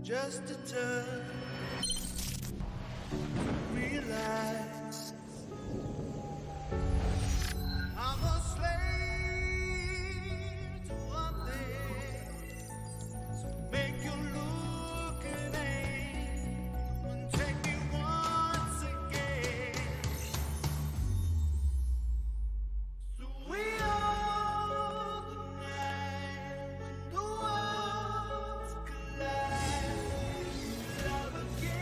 Just a touch, realize I'm a slave to one thing, so make you look and aim and take me once again. So we are the night when the worlds collide. Love again.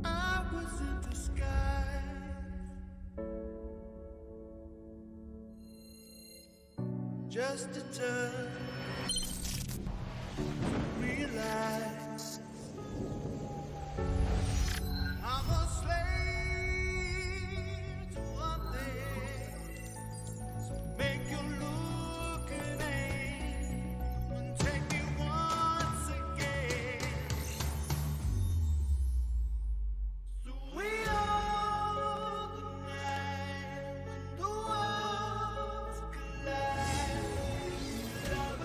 I was in disguise, just a touch, realize I'm a slave to one thing. So make you look and aim and take me once again. So we are the night when the worlds collide. Love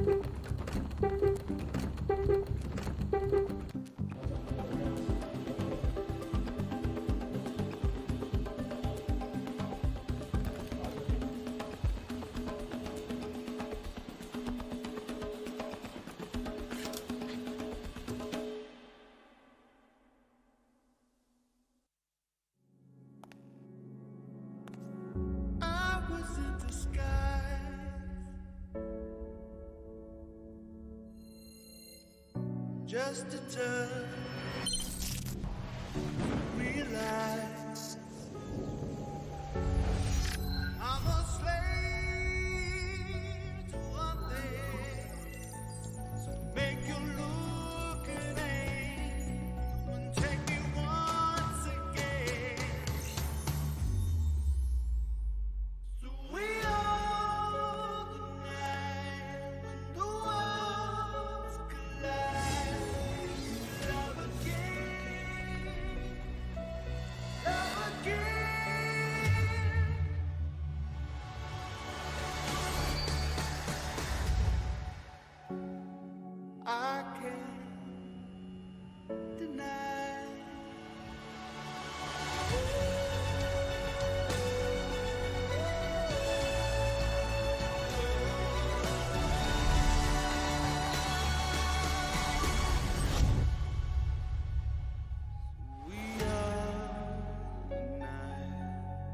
I was in disguise, just a touch, realize I'm a slave to one thing, so make you look and aim and take me once again. So we are the night when the worlds collide. Love again, love again. I can't deny. We are the night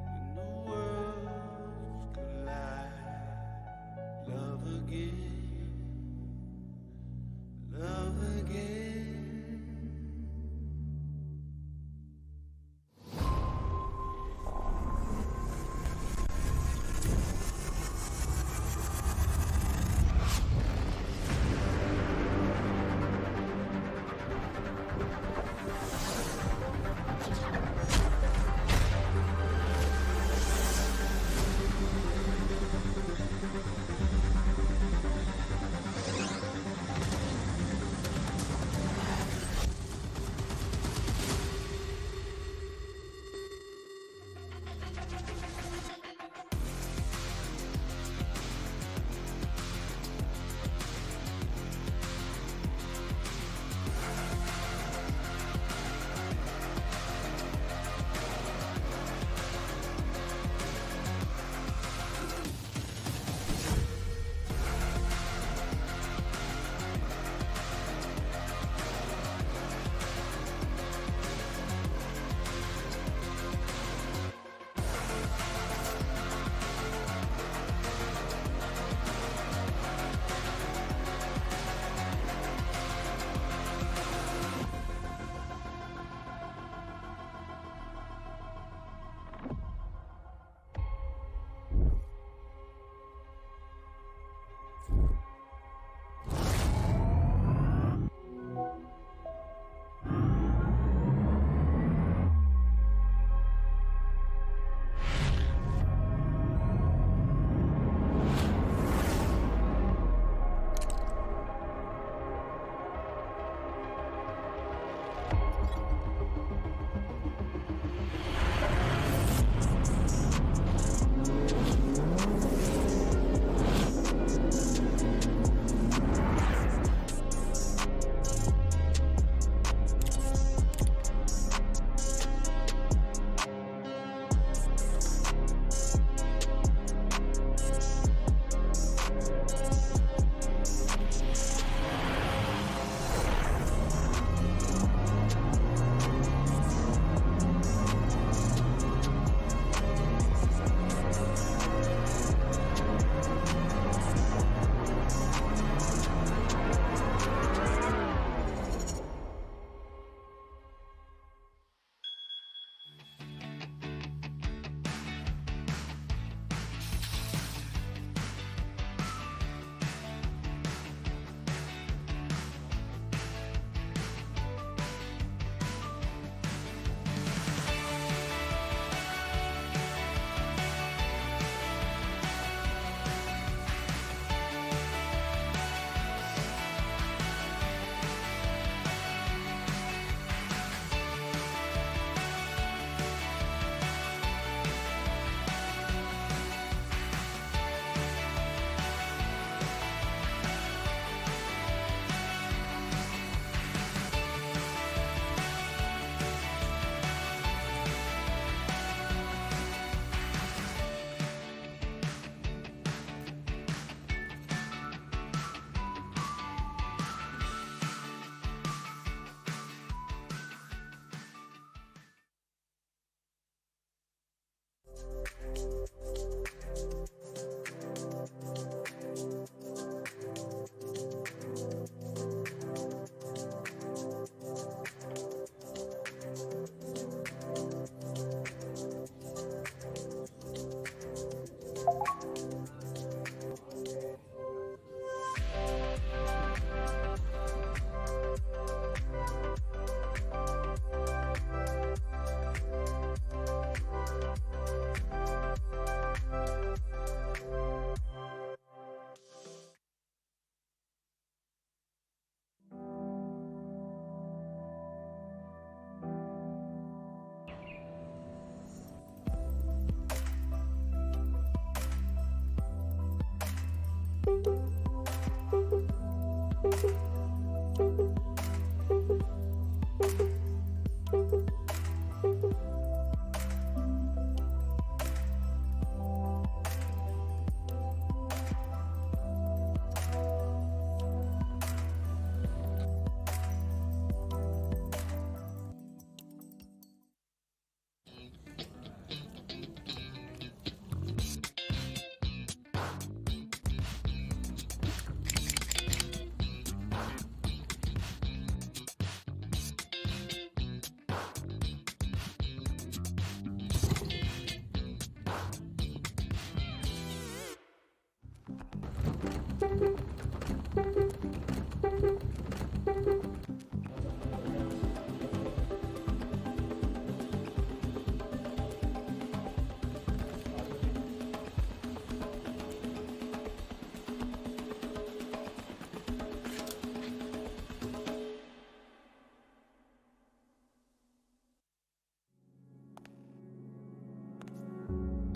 when the worlds collide. Love again, love again.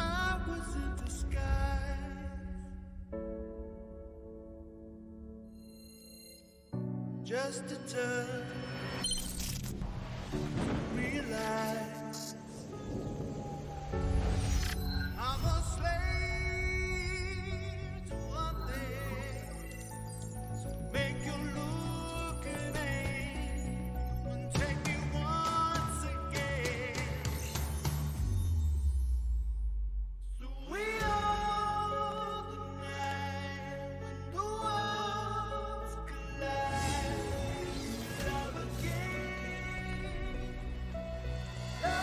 I was in disguise, just a touch, realize I'm a slave to one thing, so make you look and aim and take me once again. So we are the night when the worlds collide. Love again, love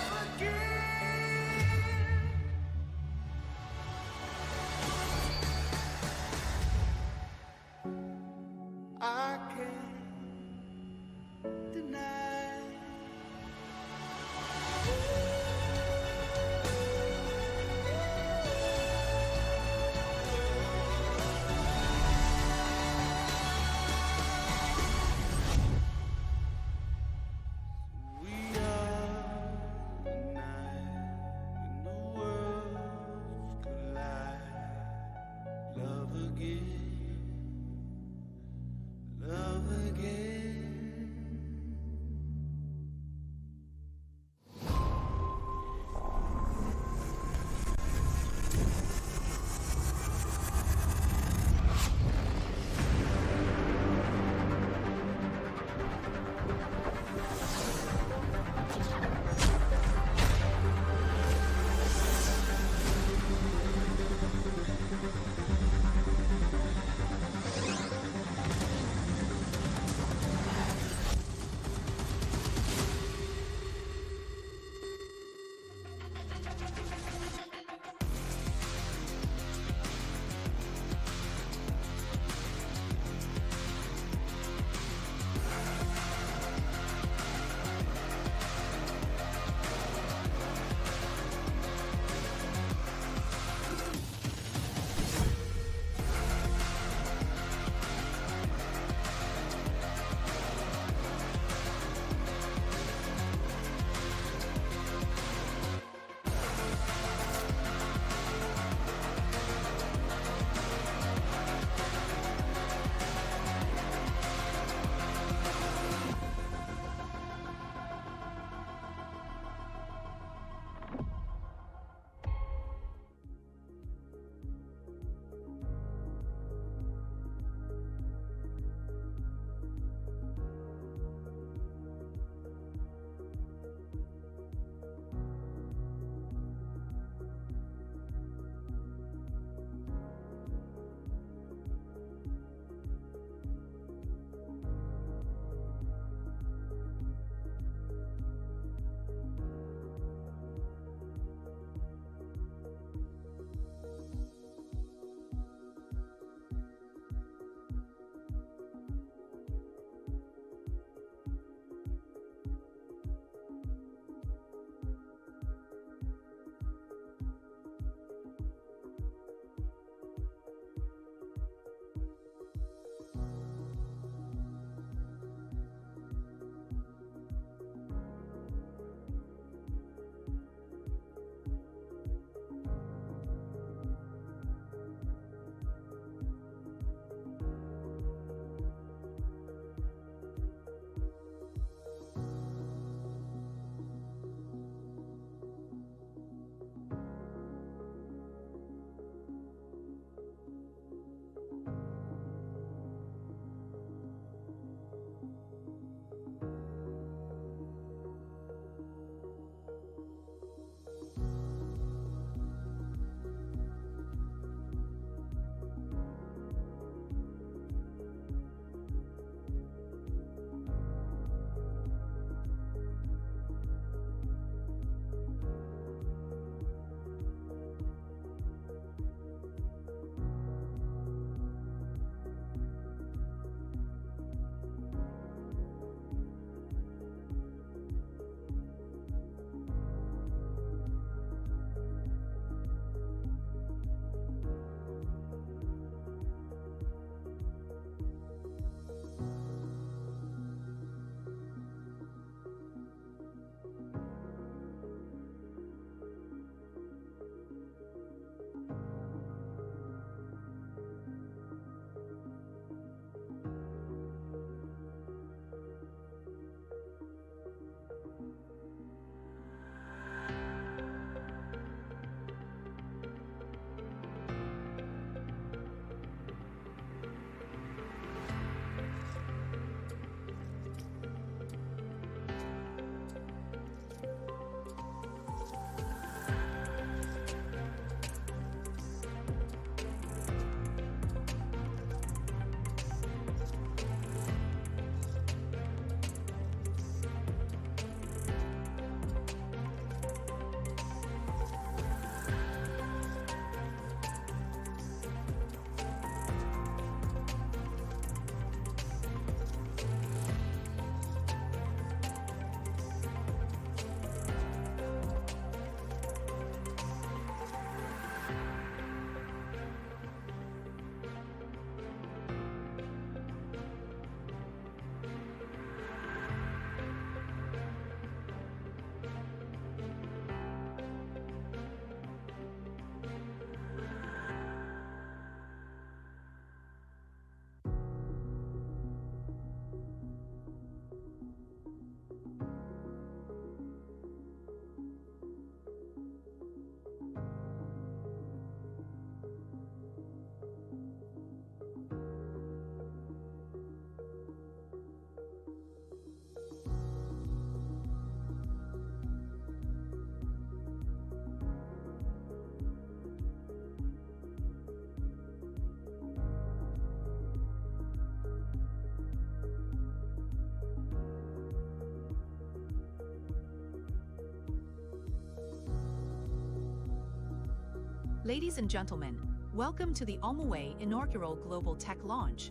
Ladies and gentlemen, welcome to the OMOWAY Inaugural Global Tech Launch.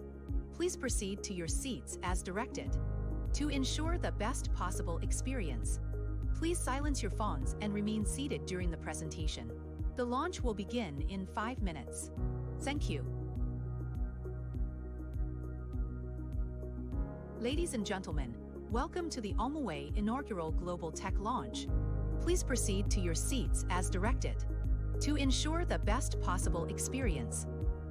Please proceed to your seats as directed. To ensure the best possible experience, please silence your phones and remain seated during the presentation. The launch will begin in 5 minutes. Thank you. Ladies and gentlemen, welcome to the OMOWAY Inaugural Global Tech Launch. Please proceed to your seats as directed. To ensure the best possible experience,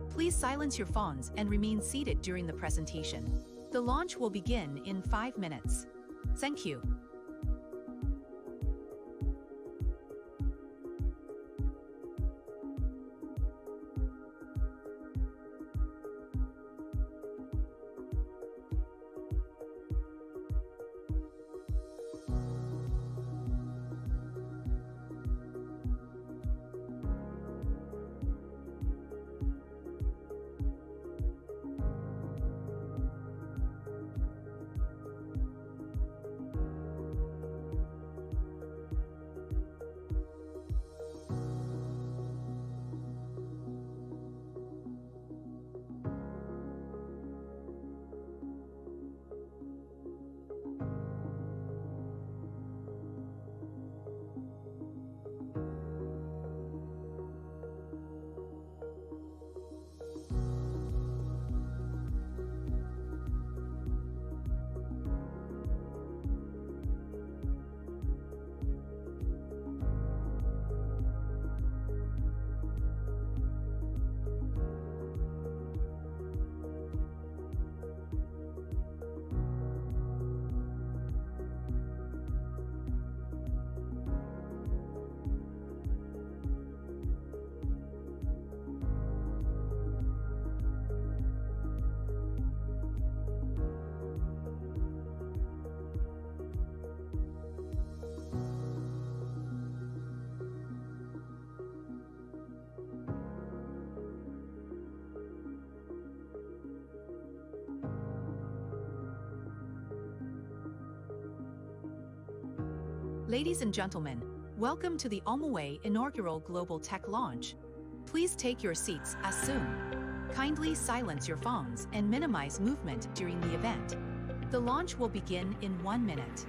please silence your phones and remain seated during the presentation. The launch will begin in 5 minutes. Thank you. Ladies and gentlemen, welcome to the OMOWAY Inaugural Global Tech Launch. Please take your seats as soon. Kindly silence your phones and minimize movement during the event. The launch will begin in 1 minute.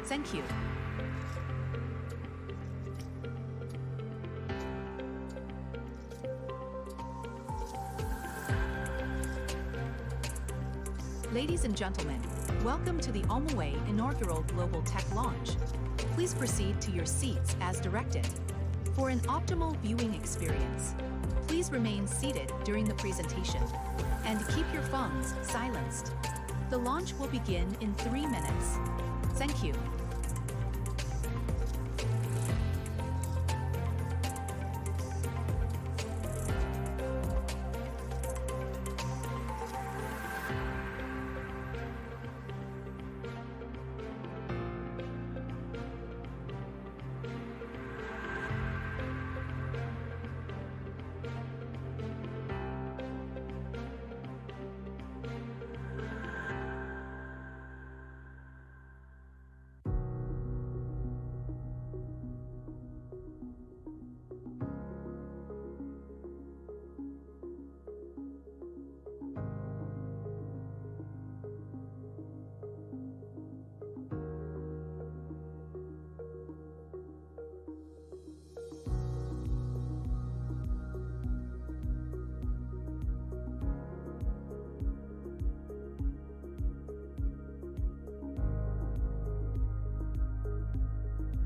Thank you. Ladies and gentlemen, welcome to the OMOWAY Inaugural Global Tech Launch. Please proceed to your seats as directed. For an optimal viewing experience, please remain seated during the presentation and keep your phones silenced. The launch will begin in 3 minutes. Thank you.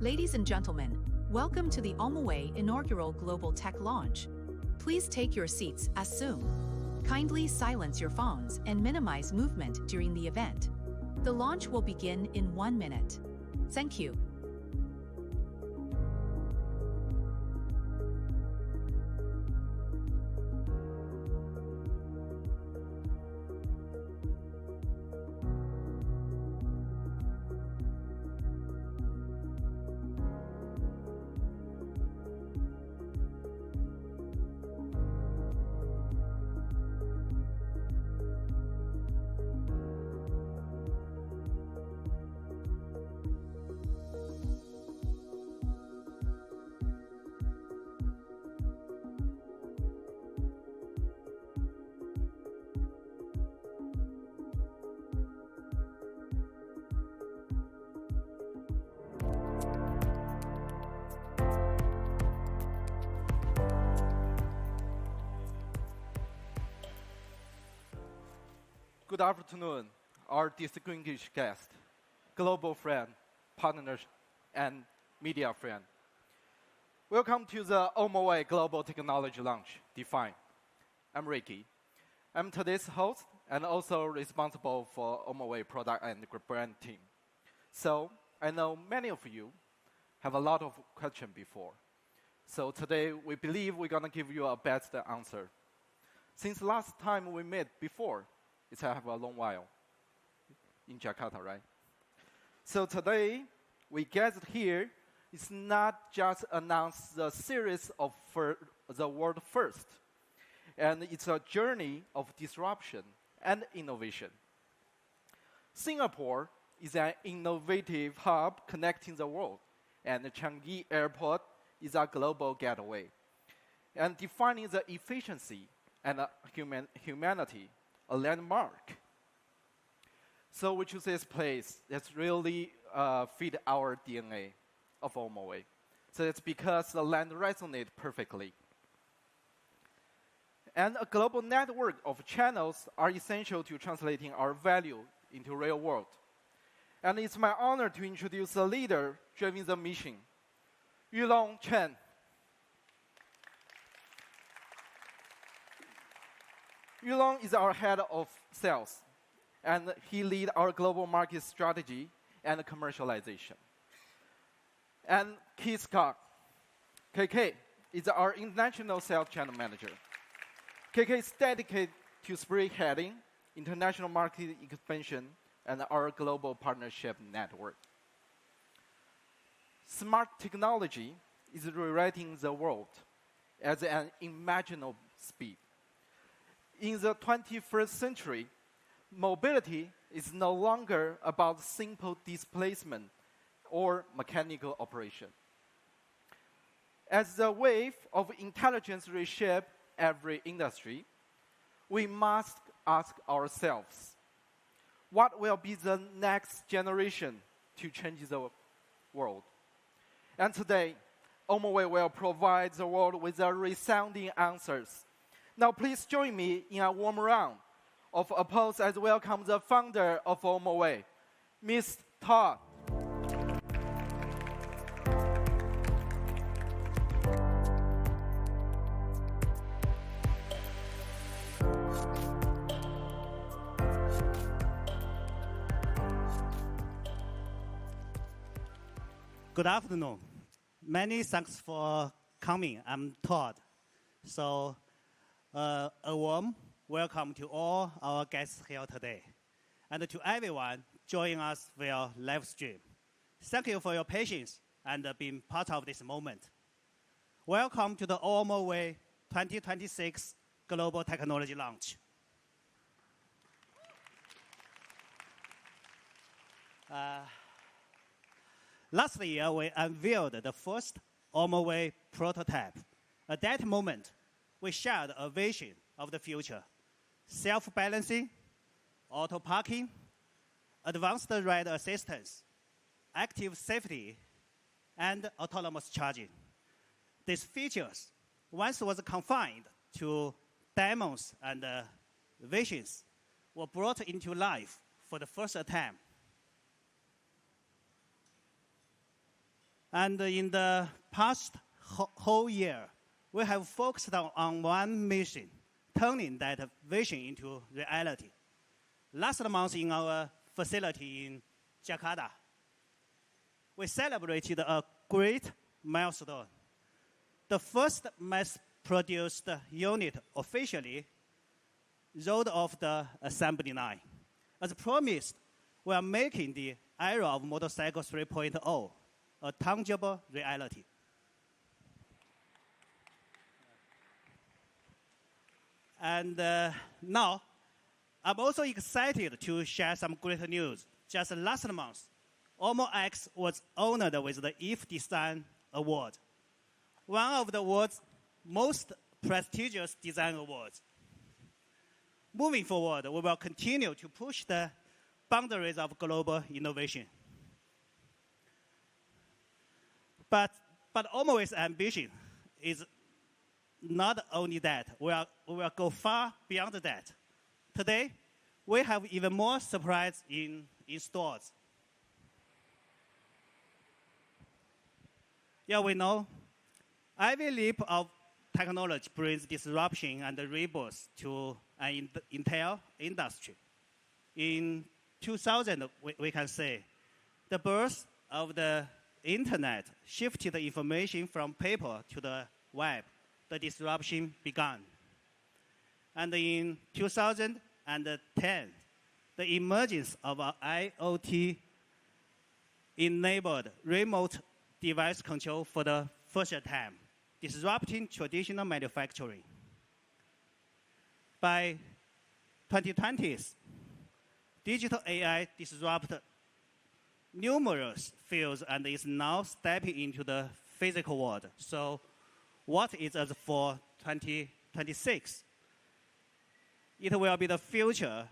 Ladies and gentlemen, welcome to the OMOWAY Inaugural Global Tech Launch. Please take your seats as soon. Kindly silence your phones and minimize movement during the event. The launch will begin in 1 minute. Thank you. Good afternoon, our distinguished guest, global friend, partners, and media friend. Welcome to the OMOWAY Global Technology Launch, Define. I'm Ricky. I'm today's host and also responsible for OMOWAY product and brand team. So I know many of you have a lot of questions before. So today we believe we're going to give you a best answer. Since last time we met before, it's have a long while in Jakarta, right? So today we gathered here. It's not just announce the series of the world first, and it's a journey of disruption and innovation. Singapore is an innovative hub connecting the world, and the Changi Airport is a global gateway, and defining the efficiency and humanity, a landmark. So we choose this place that's really fit our DNA of OMOWAY. So it's because the land resonates perfectly. And a global network of channels are essential to translating our value into real world. And it's my honor to introduce the leader driving the mission, Yulong Chen. Yulong is our head of sales, and he leads our global market strategy and commercialization. And Keith Scott, KK, is our international sales channel manager. KK is dedicated to spearheading international market expansion and our global partnership network. Smart technology is rewriting the world at an unimaginable speed. In the 21st century, mobility is no longer about simple displacement or mechanical operation. As the wave of intelligence reshapes every industry, we must ask ourselves, what will be the next generation to change the world? And today, OMOWAY will provide the world with the resounding answers. Now please join me in a warm round of applause as we welcome the founder of OMOWAY, Ms. Todd. Good afternoon. Many thanks for coming. I'm Todd. So a warm welcome to all our guests here today, and to everyone joining us via live stream. Thank you for your patience and being part of this moment. Welcome to the OMOWAY 2026 Global Technology Launch. Last year, we unveiled the first OMOWAY prototype. At that moment, we shared a vision of the future: self-balancing, auto-parking, advanced ride assistance, active safety, and autonomous charging. These features once was confined to demos and visions were brought into life for the first time. And in the past whole year, we have focused on one mission, turning that vision into reality. Last month in our facility in Jakarta, we celebrated a great milestone. The first mass-produced unit officially rolled off the assembly line. As promised, we are making the era of Motorcycle 3.0 a tangible reality. And now, I'm also excited to share some great news. Just last month, Omo X was honored with the IF Design Award, one of the world's most prestigious design awards. Moving forward, we will continue to push the boundaries of global innovation. But OMOWAY's ambition is not only that. We will go far beyond that. Today, we have even more surprise in stores. Yeah, we know every leap of technology brings disruption and rebirth to an entire industry. In 2000, we can say, the birth of the internet shifted the information from paper to the web. The disruption began. And in 2010, the emergence of IoT enabled remote device control for the first time, disrupting traditional manufacturing. By 2020s, digital AI disrupted numerous fields and is now stepping into the physical world. So what is us for 2026? It will be the future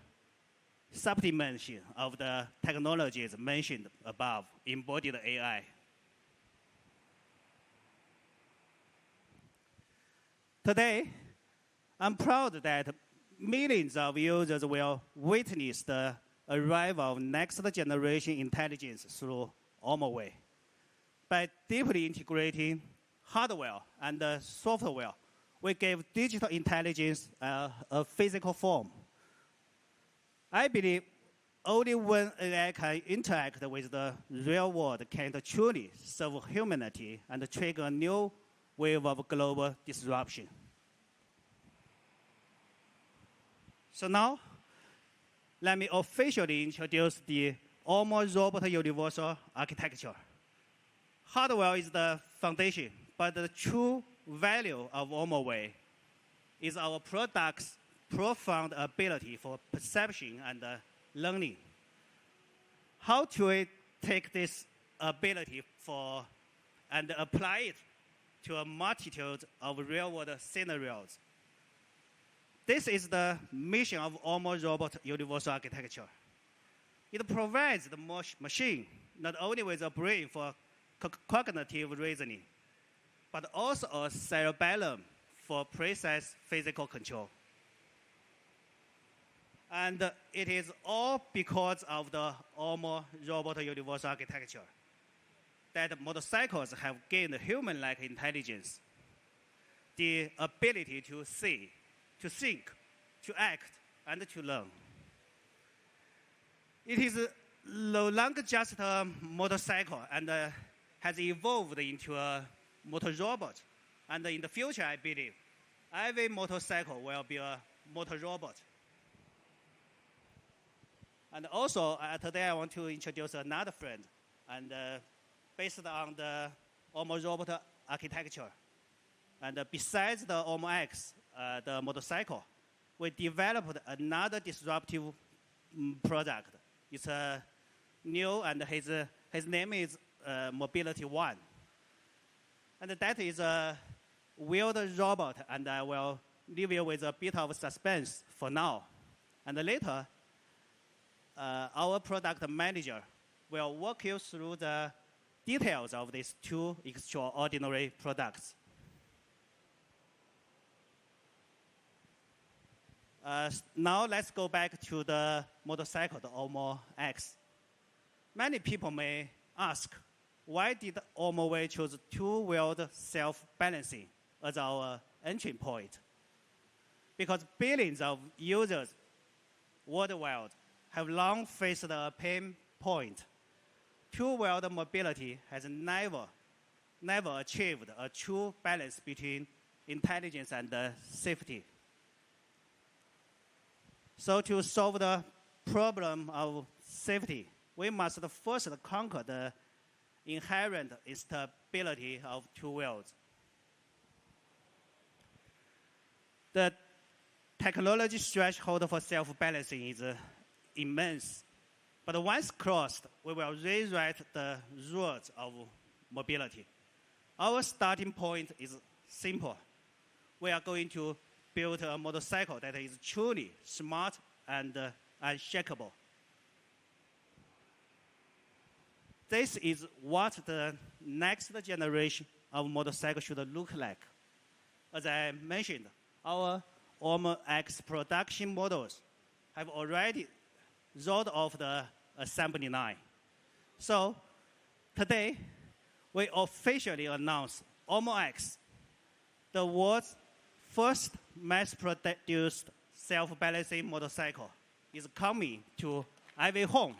subdimension of the technologies mentioned above, embodied AI. Today, I'm proud that millions of users will witness the arrival of next generation intelligence through OMOWAY. By deeply integrating hardware and software, we give digital intelligence a physical form. I believe only when AI can interact with the real world can it truly serve humanity and trigger a new wave of global disruption. So now, let me officially introduce the Omo Robot Universal Architecture. Hardware is the foundation, but the true value of OMOWAY is our product's profound ability for perception and learning. How do we take this ability and apply it to a multitude of real-world scenarios? This is the mission of Omo Robot Universal Architecture. It provides the machine not only with a brain for cognitive reasoning, but also a cerebellum for precise physical control. And it is all because of the Omo Robot Universal Architecture that motorcycles have gained human-like intelligence, the ability to see, to think, to act, and to learn. It is no longer just a motorcycle and has evolved into a motor robot. And in the future, I believe, every motorcycle will be a motor robot. And also, today I want to introduce another friend, and based on the Omo Robot architecture. And besides the Omo X, the motorcycle, we developed another disruptive product. It's new, and his name is Mobility One. And that is a wheeled robot, and I will leave you with a bit of suspense for now. And later, our product manager will walk you through the details of these two extraordinary products. Now let's go back to the motorcycle, the Omo X. Many people may ask, why did OMOWAY choose two-wheeled self-balancing as our entry point? Because billions of users worldwide have long faced a pain point. Two-wheeled mobility has never achieved a true balance between intelligence and safety. So to solve the problem of safety, we must first conquer the inherent instability of two wheels. The technology threshold for self-balancing is immense. But once crossed, we will rewrite the rules of mobility. Our starting point is simple. We are going to build a motorcycle that is truly smart and unshakable. This is what the next generation of motorcycle should look like. As I mentioned, our Omo X production models have already rolled off the assembly line. So today, we officially announce Omo X, the world's first mass-produced self-balancing motorcycle, is coming to every home.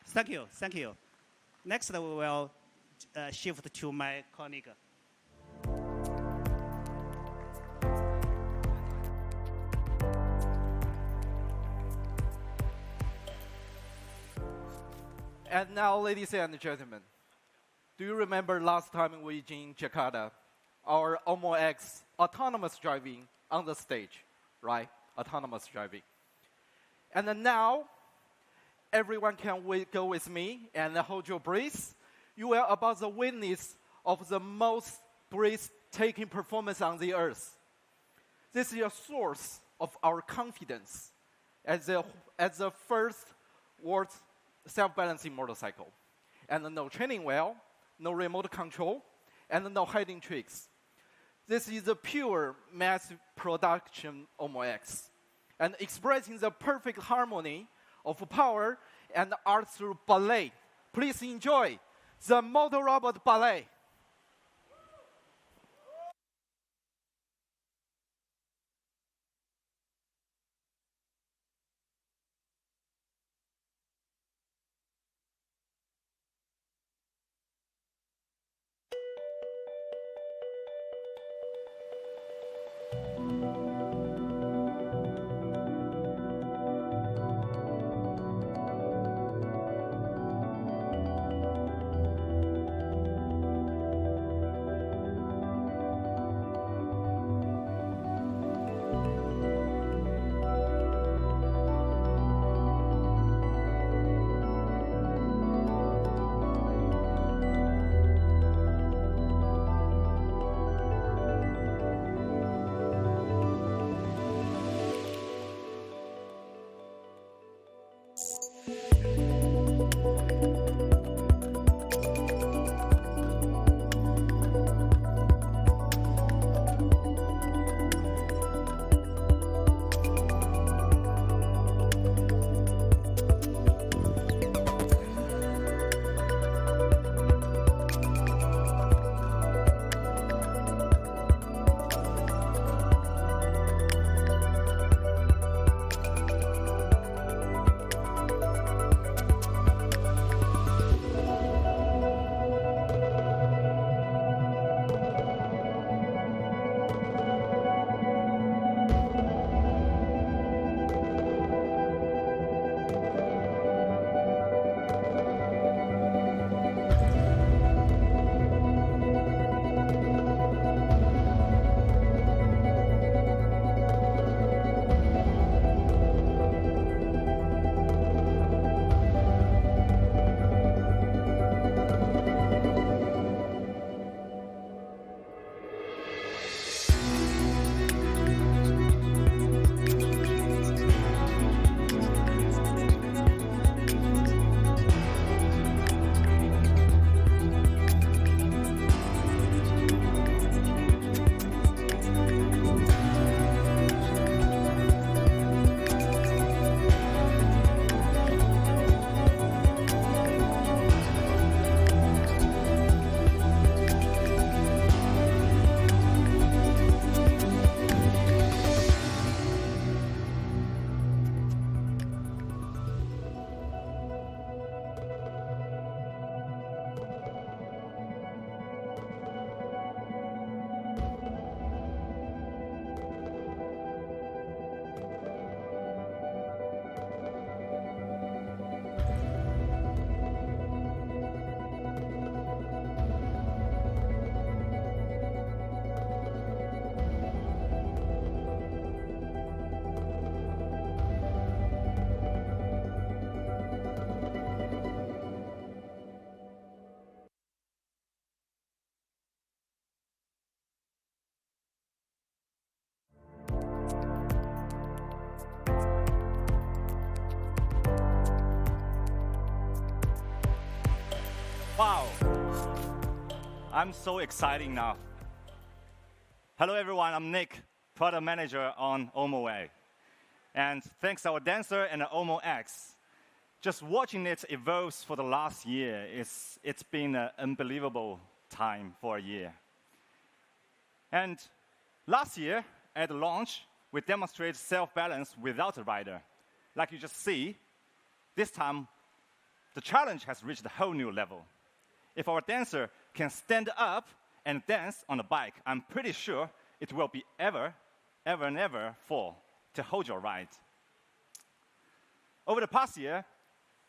Thank you, thank you. Next, we will shift to my colleague. And now, ladies and gentlemen, do you remember last time we in Jakarta, our Omo X autonomous driving on the stage, right? Autonomous driving. And then now, everyone can go with me and hold your breath. You are about to witness of the most breathtaking performance on the earth. This is a source of our confidence as the first world's self-balancing motorcycle. And no training wheel, no remote control, and no hiding tricks. This is a pure mass production Omo X, and expressing the perfect harmony of power and art through ballet. Please enjoy the Motor Robot Ballet. Wow, I'm so excited now. Hello everyone, I'm Nick, product manager on OMOWAY. And thanks to our dancer and the Omo X, just watching it evolve for the last year, it's been an unbelievable time for a year. And last year, at the launch, we demonstrated self-balance without a rider. Like you just see, this time, the challenge has reached a whole new level. If our dancer can stand up and dance on the bike, I'm pretty sure it will be ever and ever fall to hold your ride. Over the past year,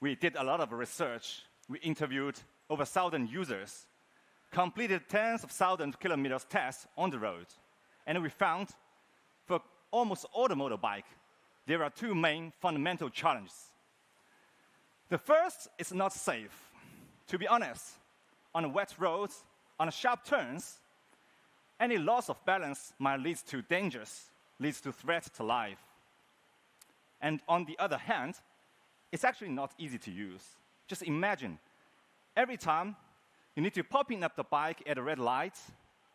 we did a lot of research. We interviewed over 1,000 users, completed tens of thousands of kilometers tests on the road, and we found for almost all the motorbike, there are two main fundamental challenges. The first is not safe. To be honest, on wet roads, on sharp turns, any loss of balance might lead to dangers, leads to threat to life. And on the other hand, it's actually not easy to use. Just imagine, every time you need to popping up the bike at a red light,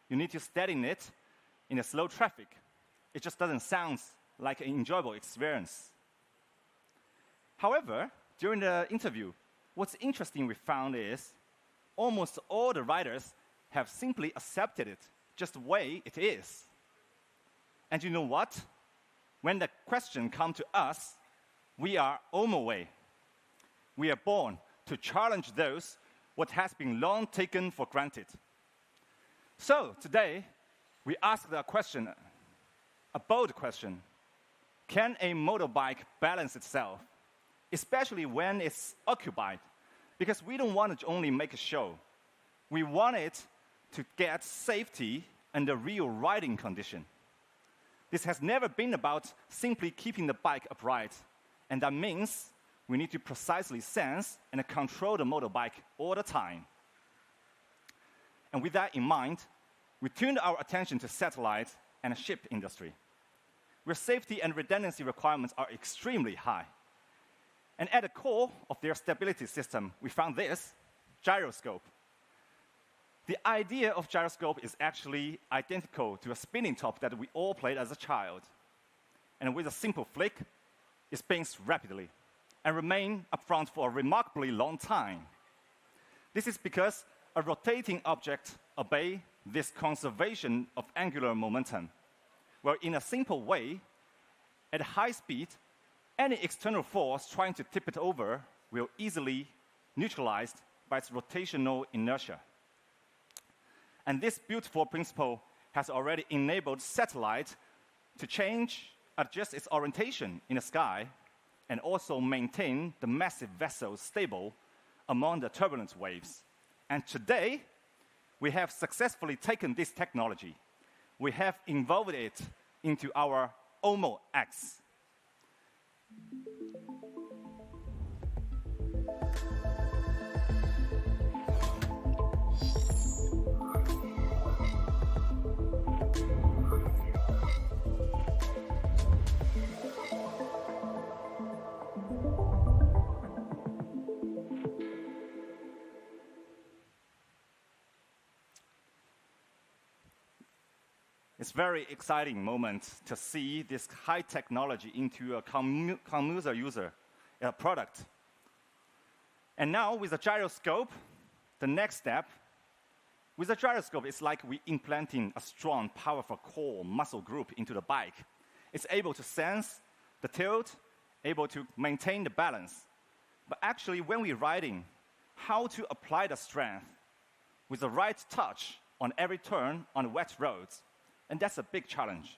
you need to steadying it in a slow traffic. It just doesn't sound like an enjoyable experience. However, during the interview, what's interesting we found is almost all the riders have simply accepted it just the way it is. And you know what? When the question comes to us, we are OMOWAY. We are born to challenge those what has been long taken for granted. So today, we ask a question, a bold question. Can a motorbike balance itself, especially when it's occupied? Because we don't want to only make a show. We want it to get safety and a real riding condition. This has never been about simply keeping the bike upright, and that means we need to precisely sense and control the motorbike all the time. And with that in mind, we tuned our attention to satellite and the ship industry, where safety and redundancy requirements are extremely high. And at the core of their stability system, we found this gyroscope. The idea of gyroscope is actually identical to a spinning top that we all played as a child. And with a simple flick, it spins rapidly and remains upfront for a remarkably long time. This is because a rotating object obeys this conservation of angular momentum, where in a simple way, at high speed, any external force trying to tip it over will easily neutralized by its rotational inertia. And this beautiful principle has already enabled satellite to adjust its orientation in the sky, and also maintain the massive vessels stable among the turbulent waves. And today, we have successfully taken this technology. We have involved it into our Omo X. It's a very exciting moment to see this high technology into a commuter user product. And now with a gyroscope, the next step, with a gyroscope, it's like we implanting a strong, powerful core muscle group into the bike. It's able to sense the tilt, able to maintain the balance. But actually, when we're riding, how to apply the strength with the right touch on every turn on wet roads. And that's a big challenge.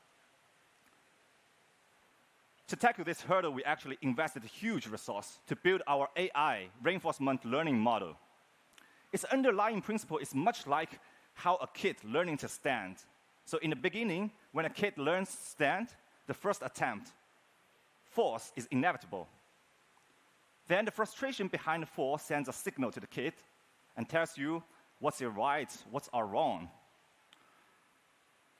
To tackle this hurdle, we actually invested a huge resource to build our AI reinforcement learning model. Its underlying principle is much like how a kid learning to stand. So in the beginning, when a kid learns to stand, the first attempt, force is inevitable. Then the frustration behind the force sends a signal to the kid and tells you what's your right, what's our wrong.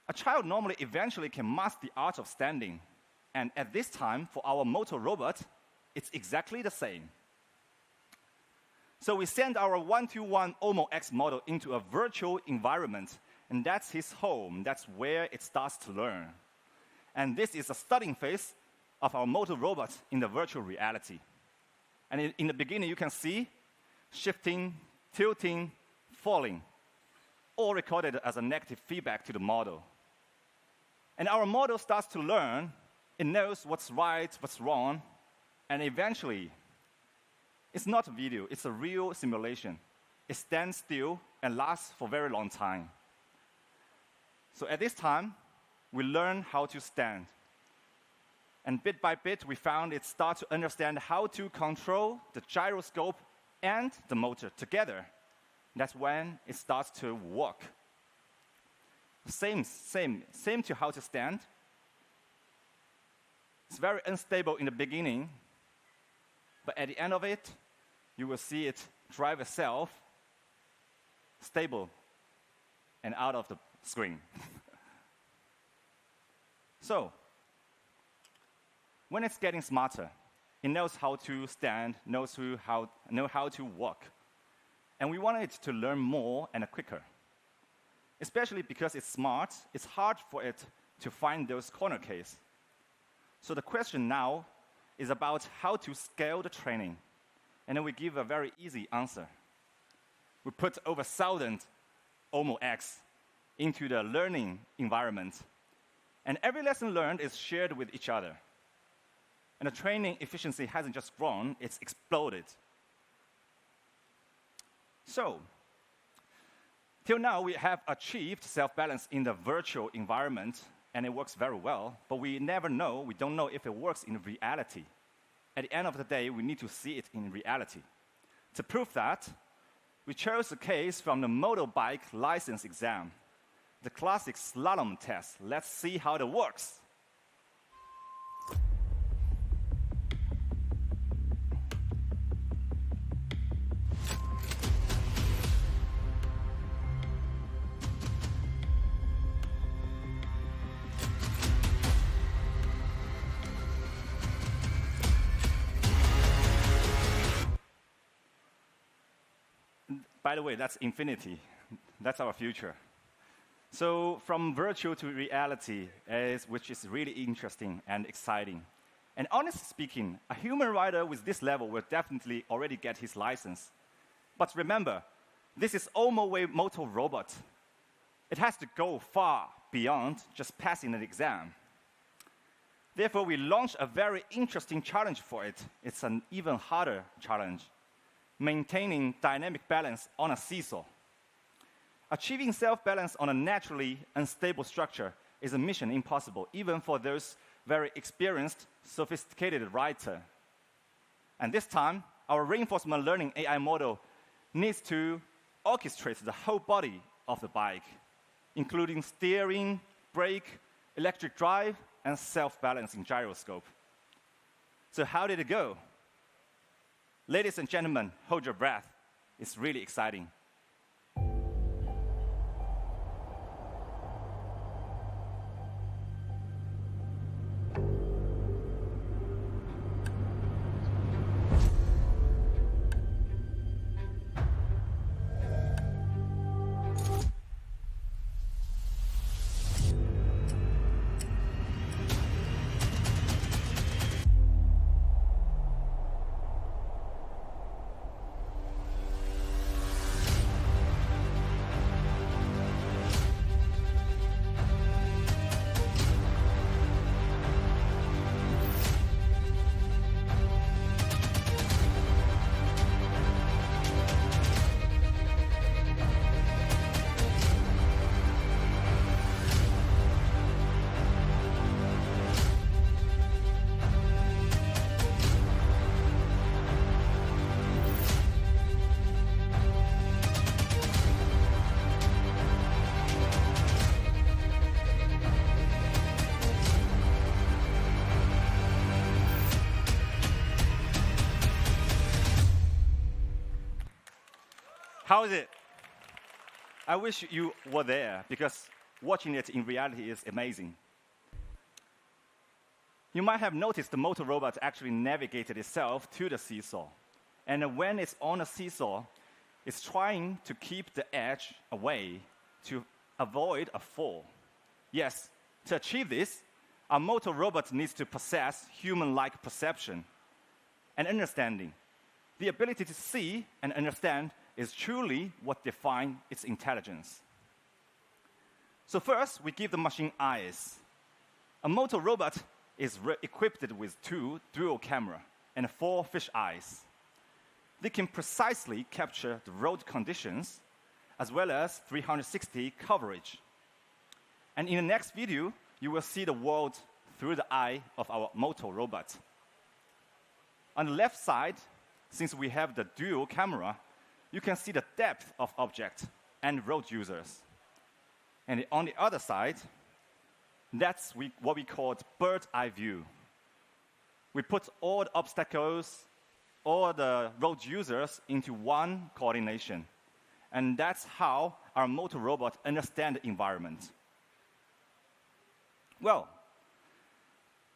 A child normally eventually can master the art of standing. And at this time, for our motor robot, it's exactly the same. So we send our one-to-one Omo X model into a virtual environment, and that's his home. That's where it starts to learn. And this is the starting phase of our motor robot in the virtual reality. And in the beginning, you can see shifting, tilting, falling, all recorded as a negative feedback to the model. And our model starts to learn. It knows what's right, what's wrong, and eventually, it's not a video, it's a real simulation. It stands still and lasts for a very long time. So at this time, we learn how to stand. And bit by bit, we found it starts to understand how to control the gyroscope and the motor together. That's when it starts to work. Same to how to stand. It's very unstable in the beginning, but at the end of it, you will see it drive itself stable and out of the screen. So, when it's getting smarter, it knows how to stand, knows how to walk. And we want it to learn more and quicker. Especially because it's smart, it's hard for it to find those corner cases. So the question now is about how to scale the training. And then we give a very easy answer. We put over 1,000 Omo X into the learning environment. And every lesson learned is shared with each other. And the training efficiency hasn't just grown, it's exploded. So, till now, we have achieved self-balance in the virtual environment, and it works very well, but we don't know if it works in reality. At the end of the day, we need to see it in reality. To prove that, we chose a case from the motorbike license exam, the classic slalom test. Let's see how it works. By the way, that's infinity. That's our future. So from virtual to reality, which is really interesting and exciting. And honestly speaking, a human rider with this level will definitely already get his license. But remember, this is OMOWAY motor robot. It has to go far beyond just passing an exam. Therefore, we launched a very interesting challenge for it. It's an even harder challenge. Maintaining dynamic balance on a seesaw. Achieving self-balance on a naturally unstable structure is a mission impossible, even for those very experienced, sophisticated riders. And this time, our reinforcement learning AI model needs to orchestrate the whole body of the bike, including steering, brake, electric drive, and self-balancing gyroscope. So how did it go? Ladies and gentlemen, hold your breath. It's really exciting. How is it? I wish you were there, because watching it in reality is amazing. You might have noticed the motor robot actually navigated itself to the seesaw. And when it's on a seesaw, it's trying to keep the edge away to avoid a fall. Yes, to achieve this, our motor robot needs to possess human-like perception and understanding. The ability to see and understand is truly what defines its intelligence. So first, we give the machine eyes. A motor robot is equipped with 2 dual cameras and 4 fish eyes. They can precisely capture the road conditions as well as 360 coverage. And in the next video, you will see the world through the eye of our motor robot. On the left side, since we have the dual camera, you can see the depth of object and road users. And on the other side, that's what we call bird's eye view. We put all the obstacles, all the road users into one coordination. And that's how our motor robot understands the environment. Well,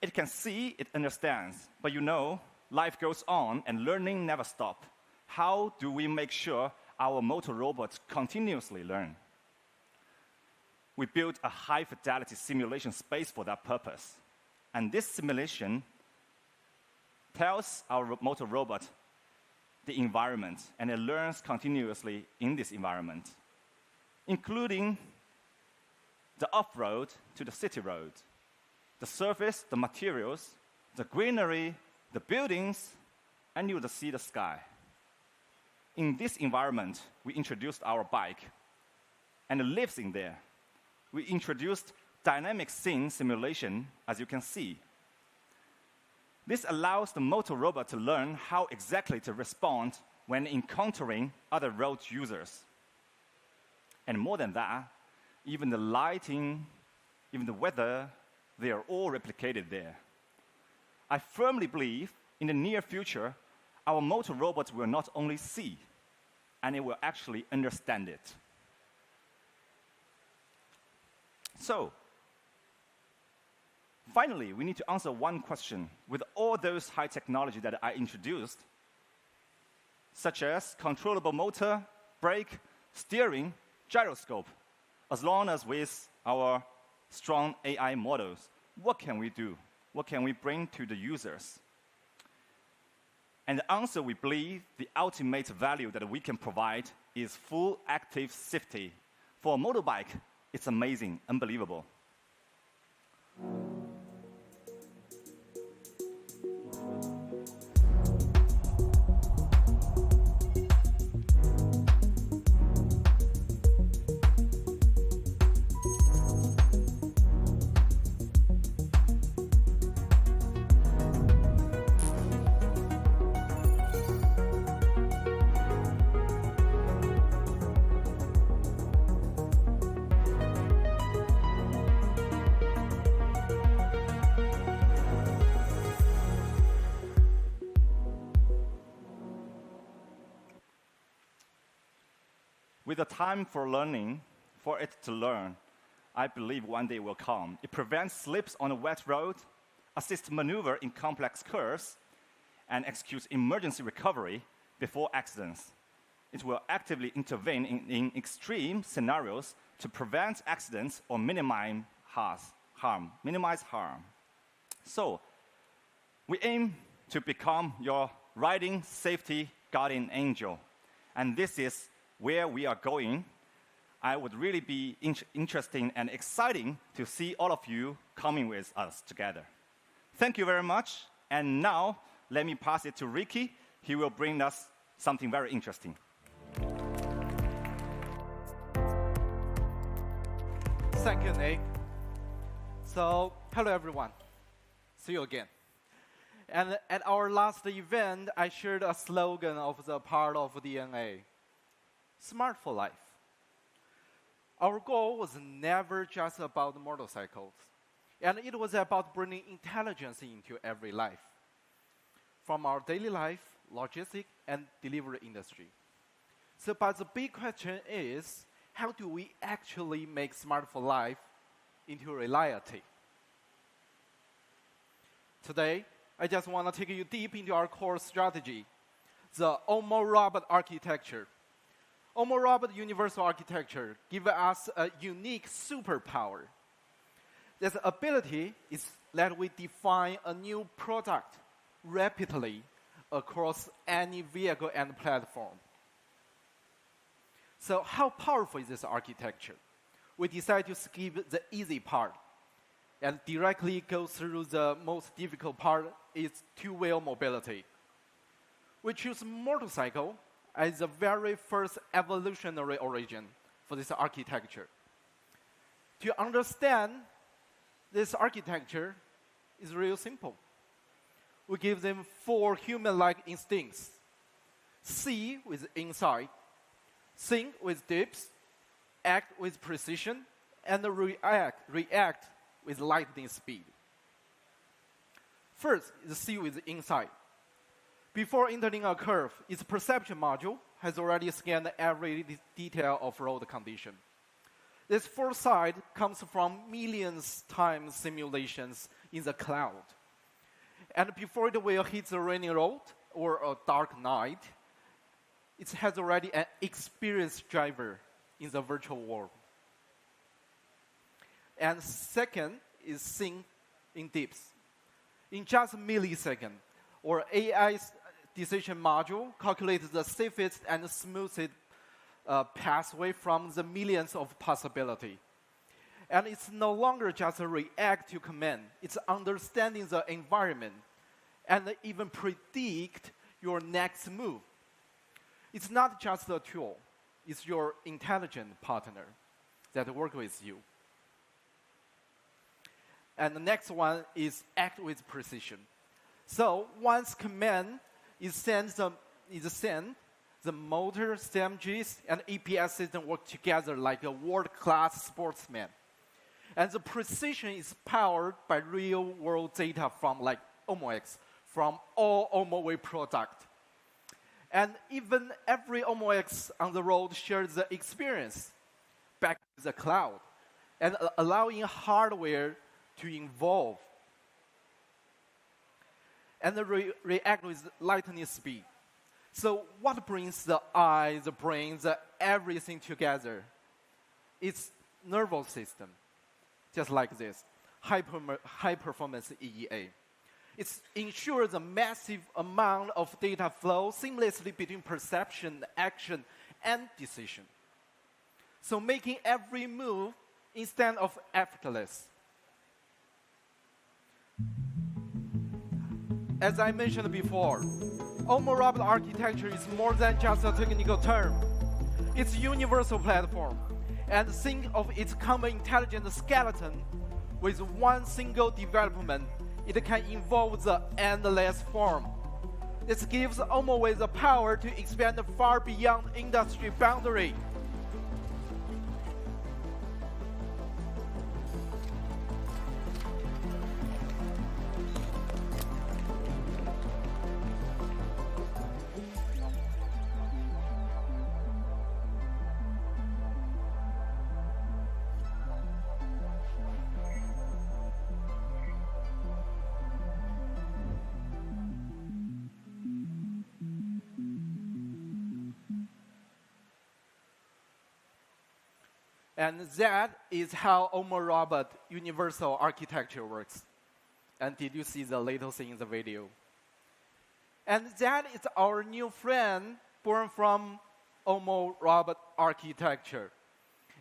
it can see, it understands, but you know, life goes on and learning never stops. How do we make sure our motor robots continuously learn? We built a high-fidelity simulation space for that purpose. And this simulation tells our motor robot the environment, and it learns continuously in this environment, including the off-road to the city road, the surface, the materials, the greenery, the buildings, and you will see the sky. In this environment, we introduced our bike, and it lives in there. We introduced dynamic scene simulation, as you can see. This allows the motor robot to learn how exactly to respond when encountering other road users. And more than that, even the lighting, even the weather, they are all replicated there. I firmly believe in the near future, our motor robots will not only see, and it will actually understand it. So, finally, we need to answer one question. With all those high technology that I introduced, such as controllable motor, brake, steering, gyroscope, as long as with our strong AI models, what can we do? What can we bring to the users? And the answer, we believe, the ultimate value that we can provide is full active safety. For a motorbike, it's amazing, unbelievable. With the time for learning, for it to learn, I believe one day will come. It prevents slips on a wet road, assists maneuver in complex curves, and executes emergency recovery before accidents. It will actively intervene in extreme scenarios to prevent accidents or minimize harm. So, we aim to become your riding safety guardian angel, and this is where we are going. I would really be interesting and exciting to see all of you coming with us together. Thank you very much. And now, let me pass it to Ricky. He will bring us something very interesting. Thank you, Nick. So, hello everyone. See you again. And at our last event, I shared a slogan of the part of DNA. Smart for life. Our goal was never just about motorcycles, and it was about bringing intelligence into every life, from our daily life, logistics, and delivery industry. So, but the big question is, how do we actually make smart for life into reality? Today, I just want to take you deep into our core strategy, the Omo Robot architecture. Omo Robot Universal Architecture gives us a unique superpower. This ability is that we define a new product rapidly across any vehicle and platform. So how powerful is this architecture? We decided to skip the easy part and directly go through the most difficult part, is two-wheel mobility. We choose motorcycle as the very first evolutionary origin for this architecture. To understand this architecture is real simple. We give them 4 human-like instincts: see with insight, think with depth, act with precision, and react with lightning speed. First is see with insight. Before entering a curve, its perception module has already scanned every detail of road condition. This foresight comes from millions times simulations in the cloud. And before the wheel hits a rainy road or a dark night, it has already an experienced driver in the virtual world. And second is think in depth. In just a millisecond, or AI's decision module calculates the safest and smoothest pathway from the millions of possibilities. And it's no longer just a react to command. It's understanding the environment and even predict your next move. It's not just a tool. It's your intelligent partner that works with you. And the next one is act with precision. So once command is sent, the motor, STMGs, and EPS system work together like a world-class sportsman. And the precision is powered by real-world data from like Omo X, from all OMOWAY products. And even every Omo X on the road shares the experience back to the cloud and allowing hardware to evolve and react with lightning speed. So what brings the eye, the brain, everything together? It's nervous system, just like this, high performance EEA. It ensures a massive amount of data flow seamlessly between perception, action, and decision. So making every move instead of effortless. As I mentioned before, Omo Robot architecture is more than just a technical term. It's a universal platform. And think of its common intelligent skeleton with one single development. It can involve the endless form. This gives OMOWAY the power to expand far beyond industry boundary. And that is how Omo Robot universal architecture works. And did you see the little thing in the video? And that is our new friend born from Omo Robot architecture.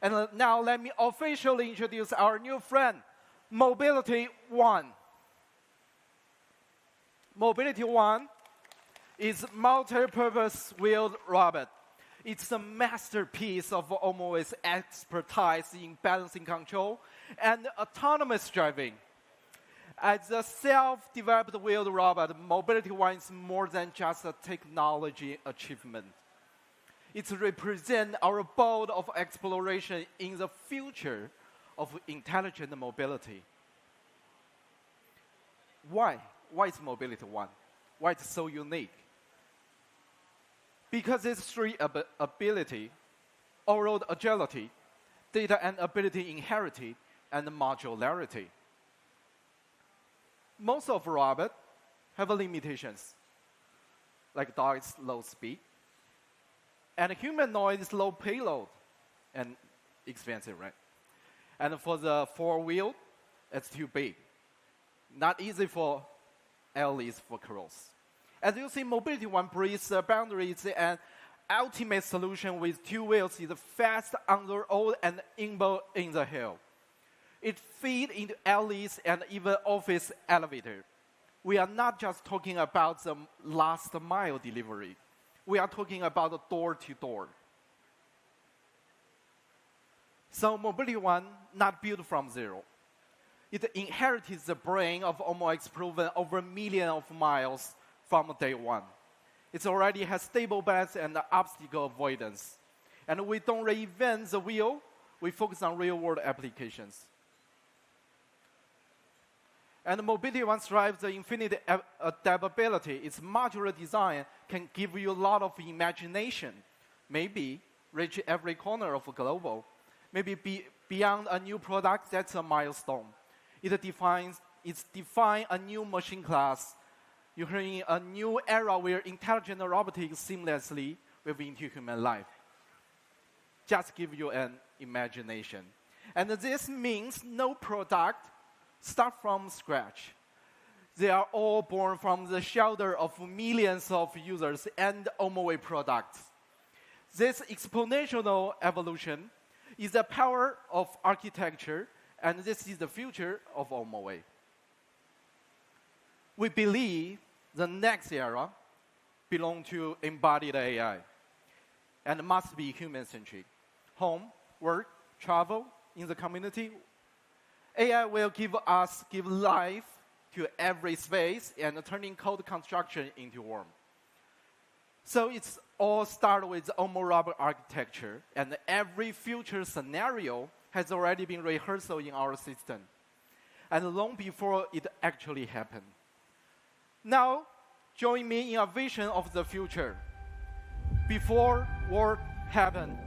And now let me officially introduce our new friend, Mobility One. Mobility One is multi-purpose wheeled robot. It's a masterpiece of OMOWAY's expertise in balancing control and autonomous driving. As a self-developed wheeled robot, Mobility One is more than just a technology achievement. It represents our bold of exploration in the future of intelligent mobility. Why? Why is Mobility One? Why it's so unique? Because it's 3 ability, all-road agility, data and ability inherited, and modularity. Most of robots have limitations, like dog is low speed, and humanoid is low payload and expensive, right? And for the 4-wheel, it's too big. not easy for airless for cruise. As you see, Mobility One breaks the boundaries and ultimate solution with two wheels is fast on the road and nimble in the hill. It feeds into alleys and even office elevator. We are not just talking about the last mile delivery. We are talking about the door to door. So Mobility One, not built from zero. It inherited the brain of Omo X proven over millions of miles from day one. It already has stable balance and obstacle avoidance. And we don't reinvent the wheel, we focus on real-world applications. And Mobility One drives the infinite adaptability. Its modular design can give you a lot of imagination. Maybe reach every corner of global. Maybe beyond a new product, that's a milestone. It's define a new machine class. You're in a new era where intelligent robotics seamlessly will be into human life. Just give you an imagination. And this means no product start from scratch. They are all born from the shoulder of millions of users and OMOWAY products. This exponential evolution is the power of architecture, and this is the future of OMOWAY. We believe the next era belongs to embodied AI and must be human-centric. Home, work, travel, in the community, AI will give life to every space and turning code construction into warm. So it's all started with Omo Robot architecture, and every future scenario has already been rehearsed in our system, and long before it actually happened. Now, join me in a vision of the future. Before war happened,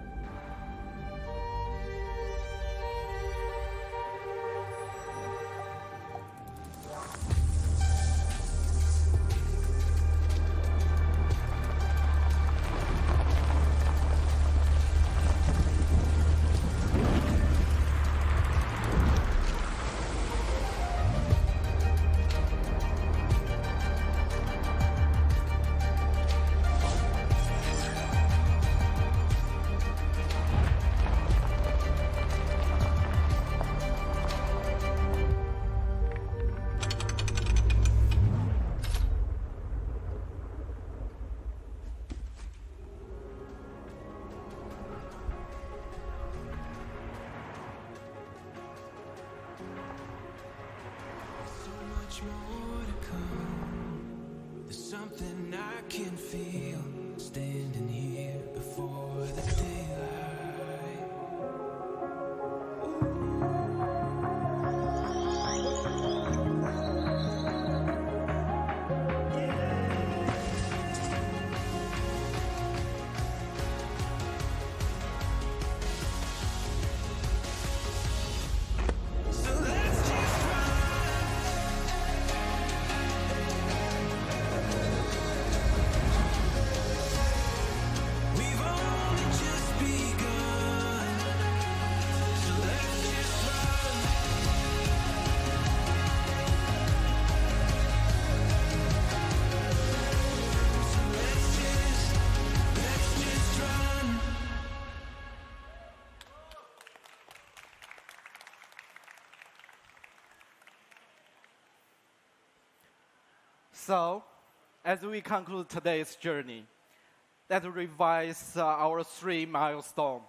more to come. There's something I can feel standing here before the daylight. So let's just run. We've only just begun. So let's just run. So let's just run. So, as we conclude today's journey, let's revise our 3 milestones.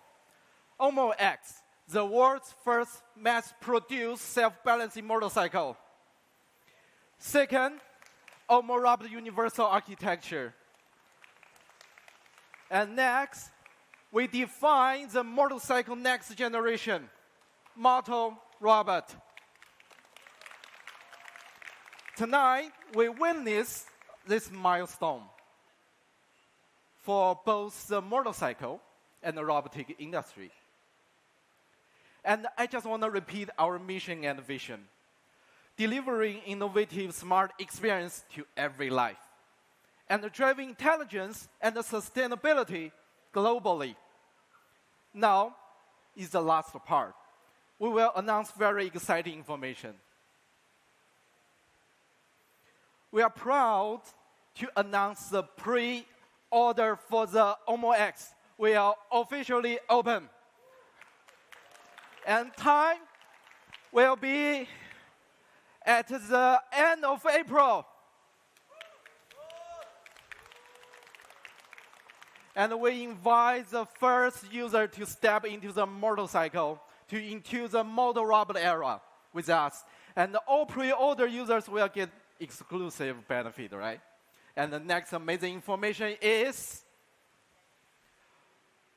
Omo X, the world's first mass-produced self-balancing motorcycle. Second, Omo Robot Universal Architecture. And next, we define the motorcycle next generation, Moto Robot. Tonight, we witness this milestone for both the motorcycle and the robotic industry. And I just want to repeat our mission and vision: delivering innovative, smart experience to every life, and driving intelligence and sustainability globally. Now is the last part. We will announce very exciting information. we are proud to announce the pre-order for the Omo X. We are officially open. And time will be at the end of April. And we invite the first user to step into the motorcycle, into the model robot era with us. And all pre-order users will get exclusive benefit, right? And the next amazing information is,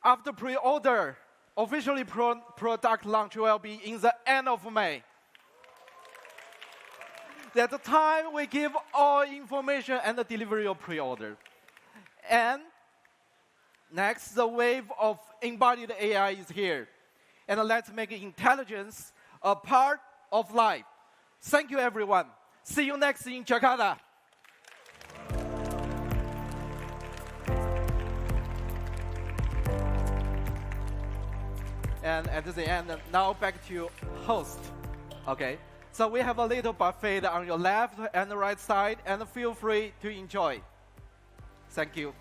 after pre-order, officially product launch will be in the end of May. That's the time we give all information and the delivery of pre-order. And next, the wave of embodied AI is here. And let's make intelligence a part of life. Thank you, everyone. See you next in Jakarta. And at the end, now back to host. Okay, so we have a little buffet on your left and the right side, and feel free to enjoy. Thank you.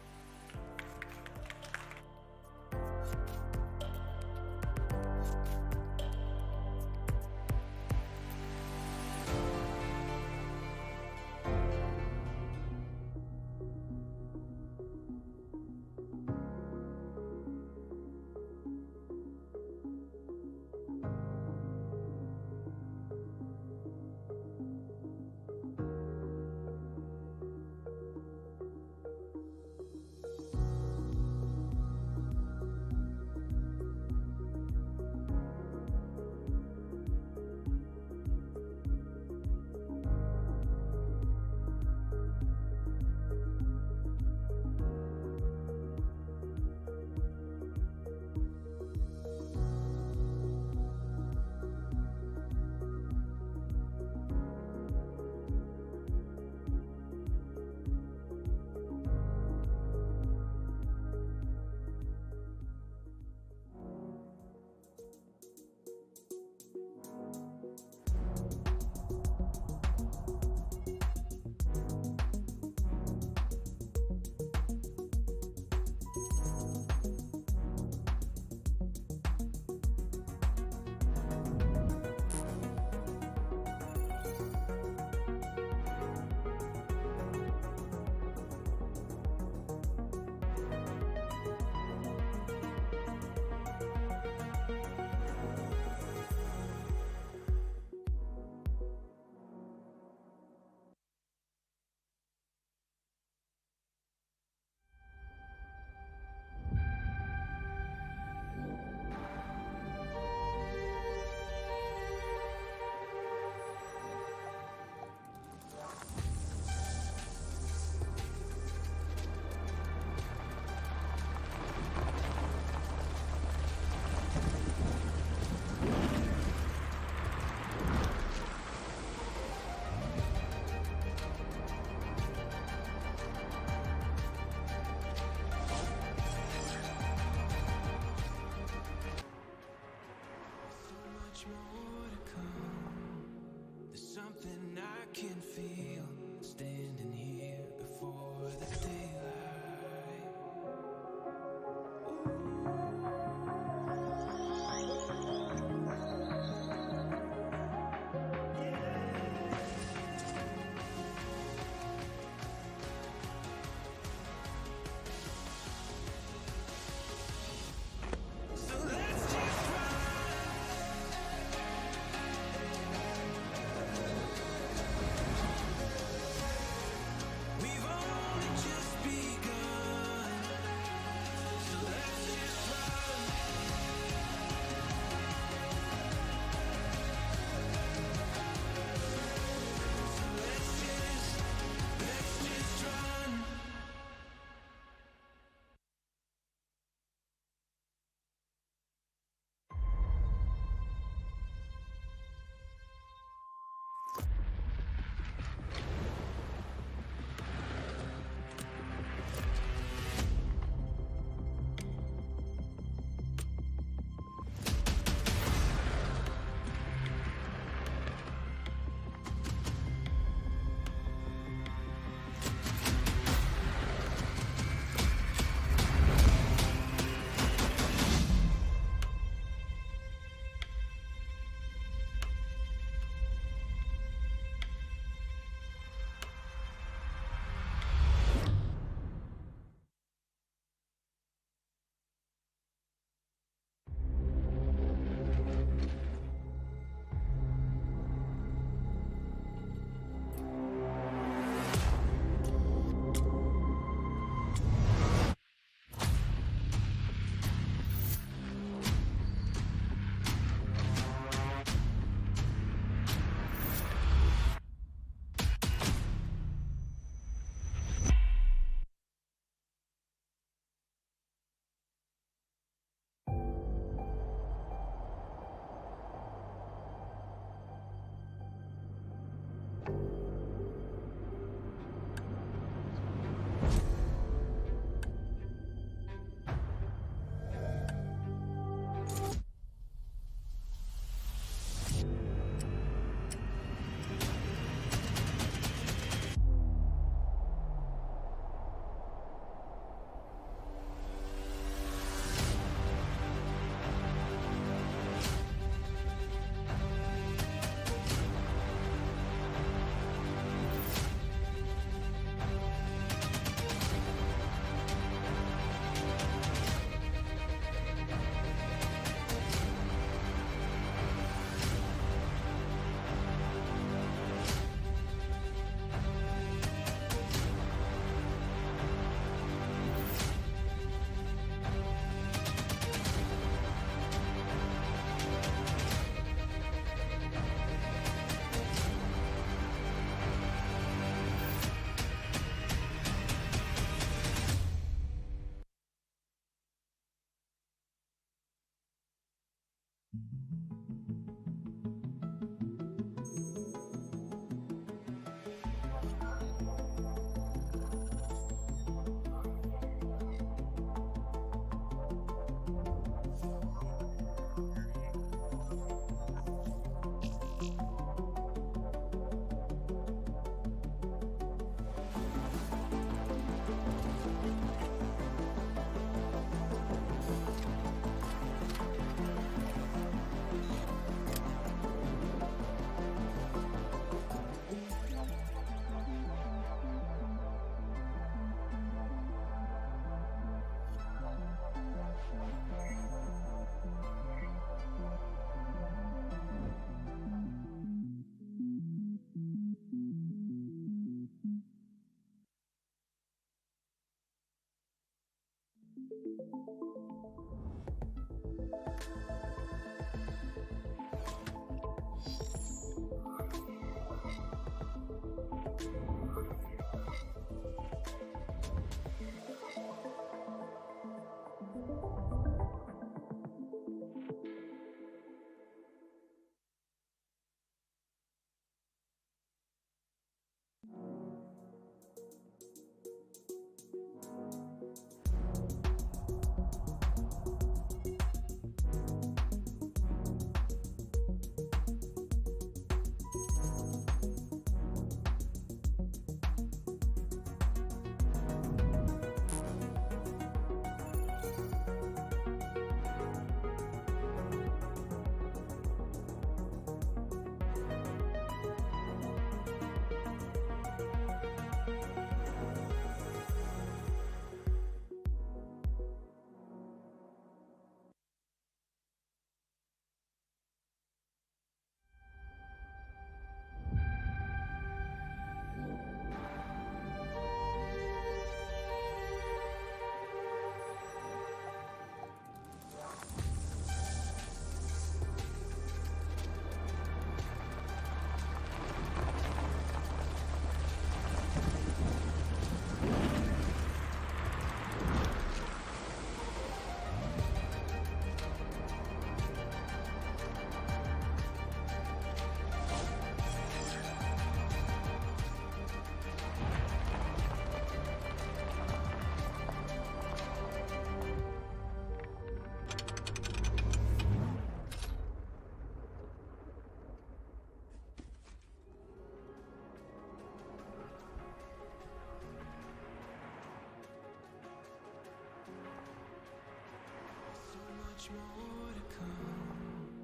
much more to come.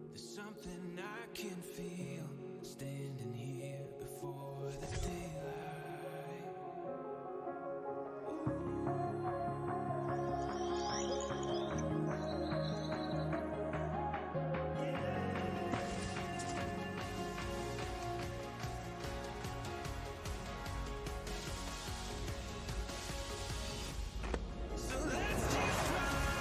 There's something I can feel standing here before the daylight. So let's just run.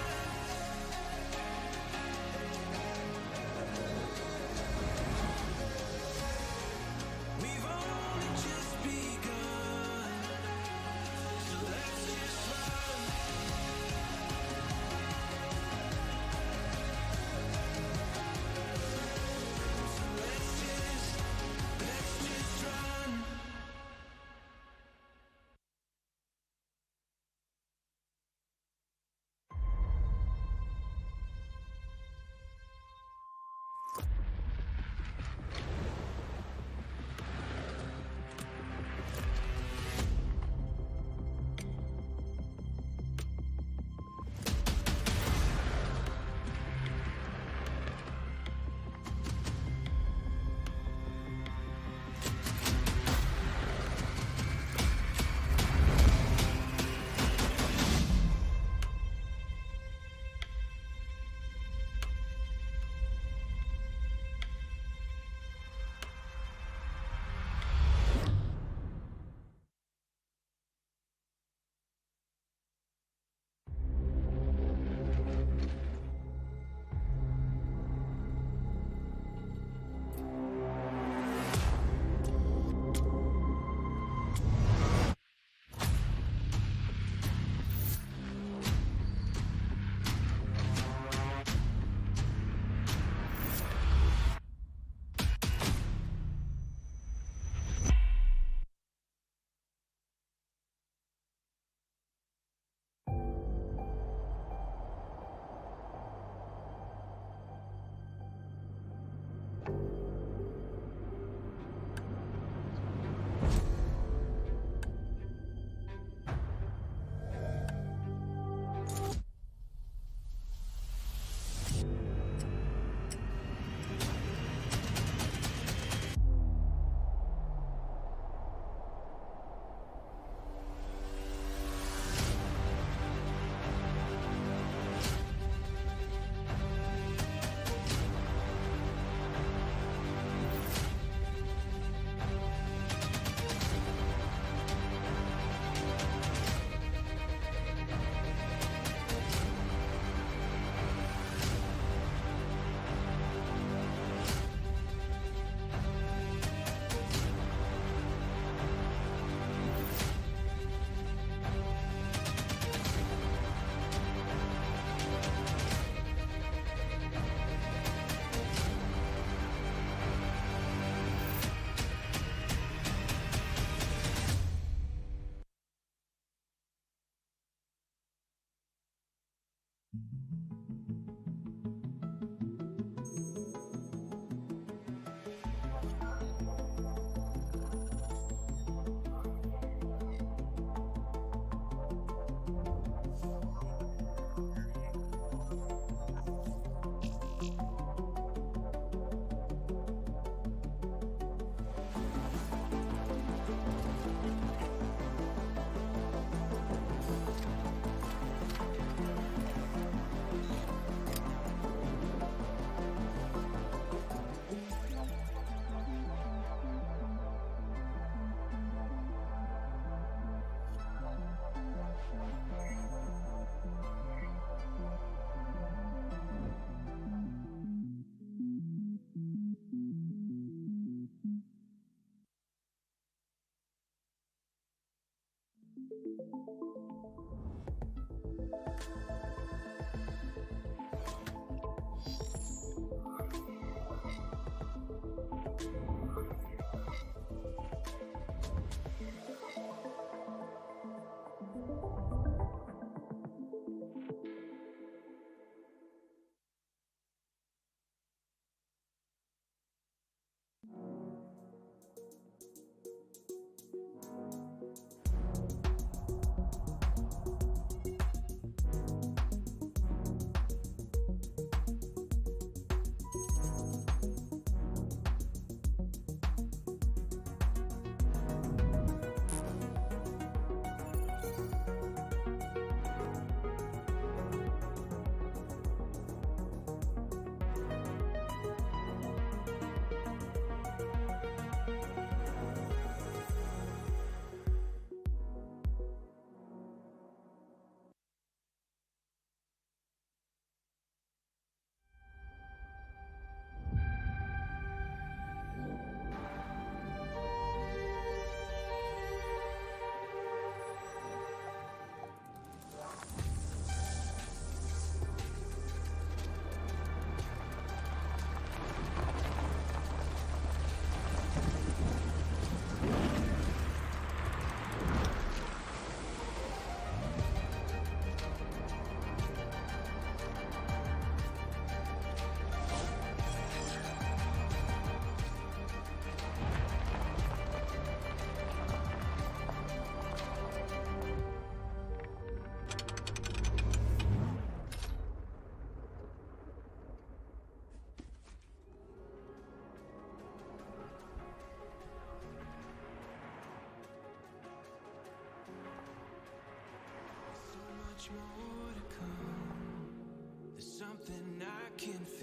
much more to come. There's something I can feel.